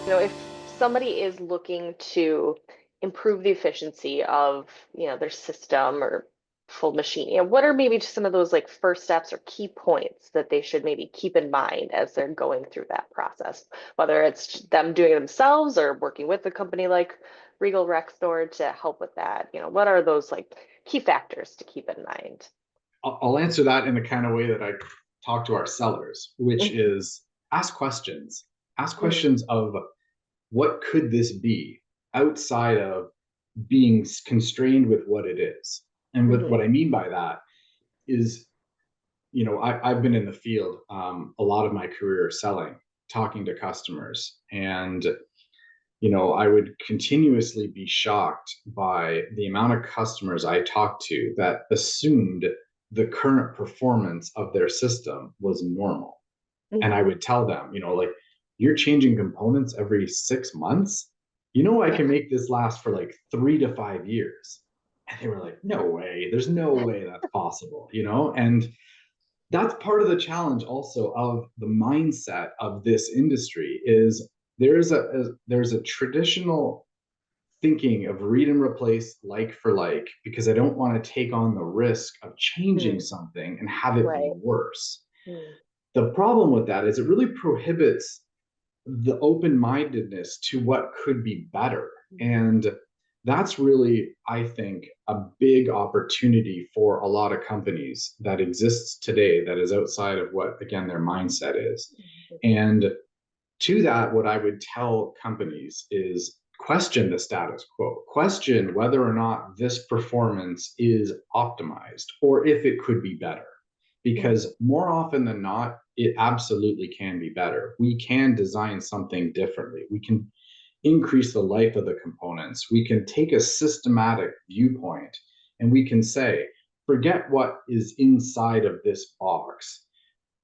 If somebody is looking to improve the efficiency of, their system or full machine, what are maybe just some of those like first steps or key points that they should maybe keep in mind as they're going through that process, whether it's them doing it themselves or working with a company like Regal Rexnord to help with that? What are those like key factors to keep in mind? I'll answer that in the kind of way that I talk to our sellers, which Mhm. is ask questions. Ask Mm. questions of what could this be outside of being constrained with what it is. And with Mhm. what I mean by that is, I've been in the field a lot of my career selling, talking to customers, and I would continuously be shocked by the amount of customers I talked to that assumed the current performance of their system was normal. And I Mhm. would tell them, like, you're changing components every 6 months. I Yeah. can make this last for like 3 to 5 years. And they were like, no way, there's no way that's possible. And that's part of the challenge also of the mindset of this industry is there's a traditional thinking of read and replace like for like because I don't want to take on the risk of changing Mm. something and have it be Right. worse. Mm. The problem with that is it really prohibits the open-mindedness to what could be better. And that's really, I think, a big opportunity for a lot of companies that exists today that is outside of what, again, their mindset is. And to that, what I would tell companies is question the status quo, question whether or not this performance is optimized or if it could be better. Mhm. Because more often than not, it absolutely can be better. We can design something differently. We can increase the life of the components. We can take a systematic viewpoint and we can say, forget what is inside of this box.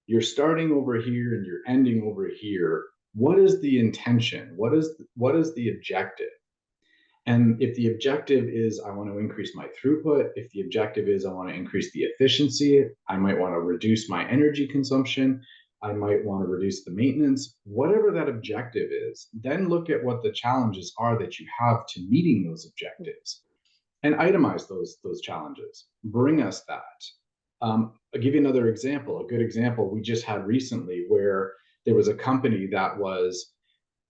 You're starting over here and you're ending over here. What is the intention? What is the objective? And if the objective is I want to increase my throughput, if the objective is I want to increase the efficiency, I might want to reduce my energy consumption, I might want to reduce the maintenance, whatever that objective is, then look at what the challenges are that you have to meeting those objectives and itemize those challenges. Bring us that. I'll give you another example. A good example we just had recently where there was a company that was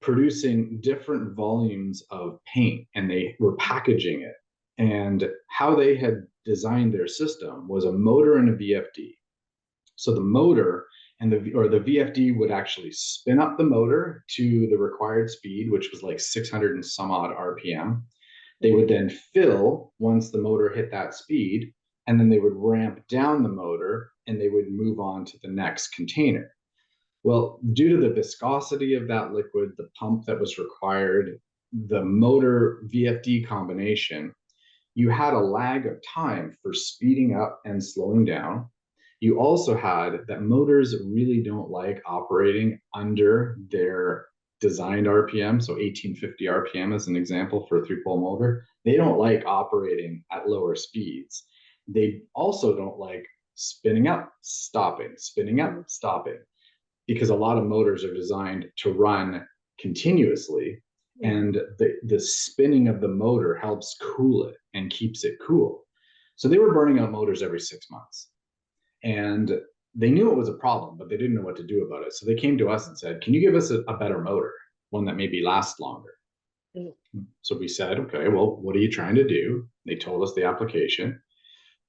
producing different volumes of paint and they were packaging it. And how they had designed their system was a motor and a VFD. So the motor and the VFD would actually spin up the motor to the required speed, which was like 600 and some odd RPM. They would then fill once the motor hit that speed, and then they would ramp down the motor and they would move on to the next container. Well, due to the viscosity of that liquid, the pump that was required, the motor VFD combination, you had a lag of time for speeding up and slowing down. You also had that motors really don't like operating under their designed RPM. So 1850 RPM is an example for a three-pole motor. They don't like operating at lower speeds. They also don't like spinning up, Mhm. stopping, because a lot of motors are designed to run continuously Mhm. and the spinning of the motor helps cool it and keeps it cool. So they were burning out motors every 6 months and they knew it was a problem, but they didn't know what to do about it. So they came to us and said, can you give us a better motor, one that maybe lasts longer? Mhm. So we said, okay, well, what are you trying to do? They told us the application.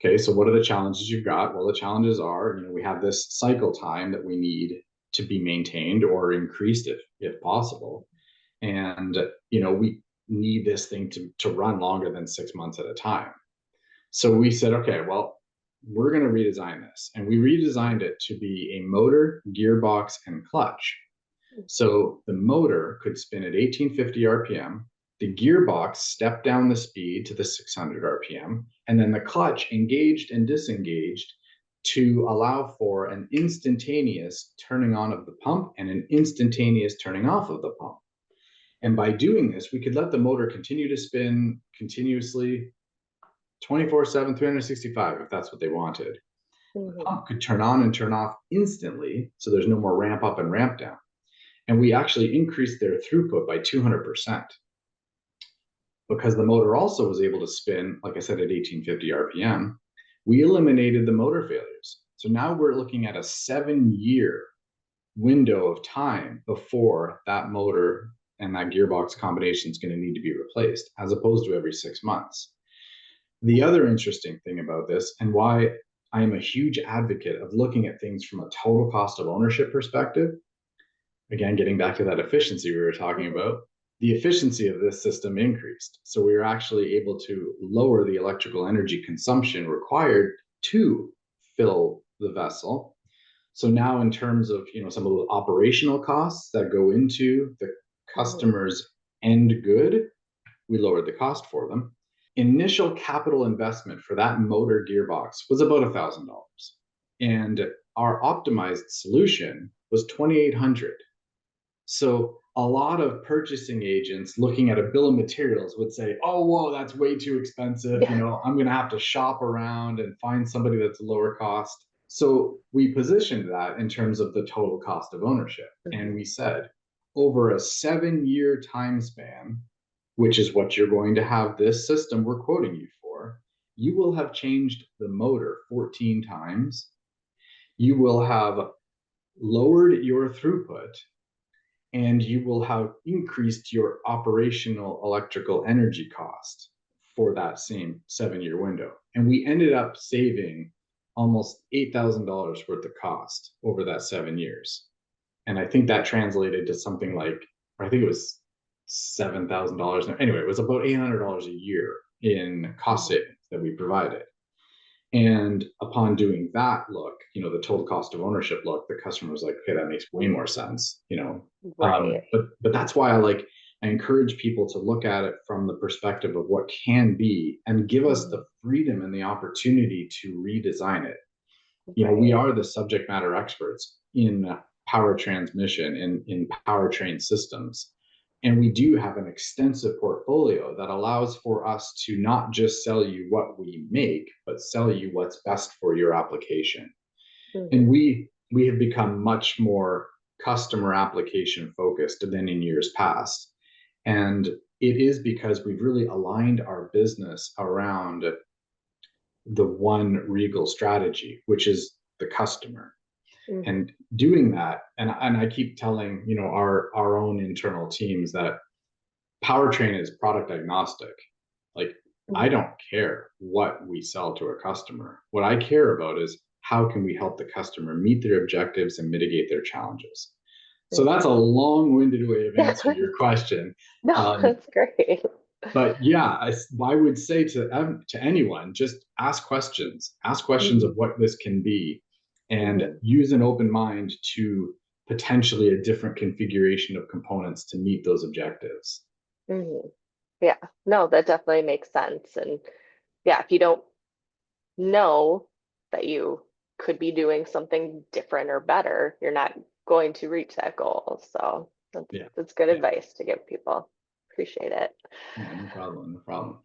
Okay, so what are the challenges you've got? Well, the challenges are, we have this cycle time that we need to be maintained or increased if possible. And, we need this thing to run longer than 6 months at a time. So we said, okay, well, we're going to redesign this. And we redesigned it to be a motor, gearbox, and clutch. So the motor could spin at 1850 RPM, the gearbox stepped down the speed to the 600 RPM, and then the clutch engaged and disengaged to allow for an instantaneous turning on of the pump and an instantaneous turning off of the pump. And by doing this, we could let the motor continue to spin continuously 24/7, 365, if that's what they wanted. The Mhm. pump could turn on and turn off instantly, so there's no more ramp up and ramp down. And we actually increased their throughput by 200% because the motor also was able to spin, like I said, at 1850 RPM. We eliminated the motor failures. So now we're looking at a 7-year window of time before that motor and that gearbox combination is going to need to be replaced, as opposed to every 6 months. The other interesting thing about this, and why I am a huge advocate of looking at things from a total cost of ownership perspective, again, getting back to that efficiency we were talking Mhm. about, the efficiency of this system increased. So we were actually able to lower the electrical energy consumption required to fill the vessel. So now, in terms of some of the operational costs that go into the Mhm. customer's end good, we lowered the cost for them. Initial capital investment for that motor gearbox was about $1,000, and our optimized solution was 2,800. So a lot of purchasing agents looking at a bill of materials would say, "Oh, whoa, that's way too expensive. Yeah. I'm going to have to shop around and find somebody that's lower cost." So we positioned that in terms of the total cost of ownership. And Mhm. we said, over a 7-year time span, which is what you're going to have this system we're quoting you for, you will have changed the motor 14 times. You will have lowered your throughput, and you will have increased your operational electrical energy cost for that same 7-year window. And we ended up saving almost $8,000 worth of cost over that 7 years. And I think that translated to something like, I think it was $7,000. Anyway, it was about $800 a year in cost Mhm. savings that we provided. And upon doing that look, the total cost of ownership look, the customer was like, okay, that makes way more sense. Right. But that's why I encourage people to look at it from the perspective of what can be and give us Mhm. the freedom and the opportunity to redesign it. We Right. are the subject matter experts in power transmission, in powertrain systems. And we do have an extensive portfolio that allows for us to not just sell you what we make, but sell you what's best for your application. And Mhm. we have become much more customer application focused than in years past. And it is because we've really aligned our business around the one Regal strategy, which is the customer. Mhm. And doing that, and I keep telling our own internal teams that powertrain is product agnostic. Like, I Mhm. don't care what we sell to a customer. What I care about is how can we help the customer meet their objectives and mitigate their challenges. So that's a Mhm. long-winded way of answering your question. No, Um, that's great. but yeah, I would say to anyone, just ask questions. Ask questions of Mhm. what this can be, and Mhm. use an open mind to potentially a different configuration of components to meet those objectives. Mhm. Yeah. No, that definitely makes sense. And yeah, if you don't know that you could be doing something different or better, you're not going to reach that goal. So Yeah, that's good yeah, advice to give people. Appreciate it. yeah. No problem. No problem.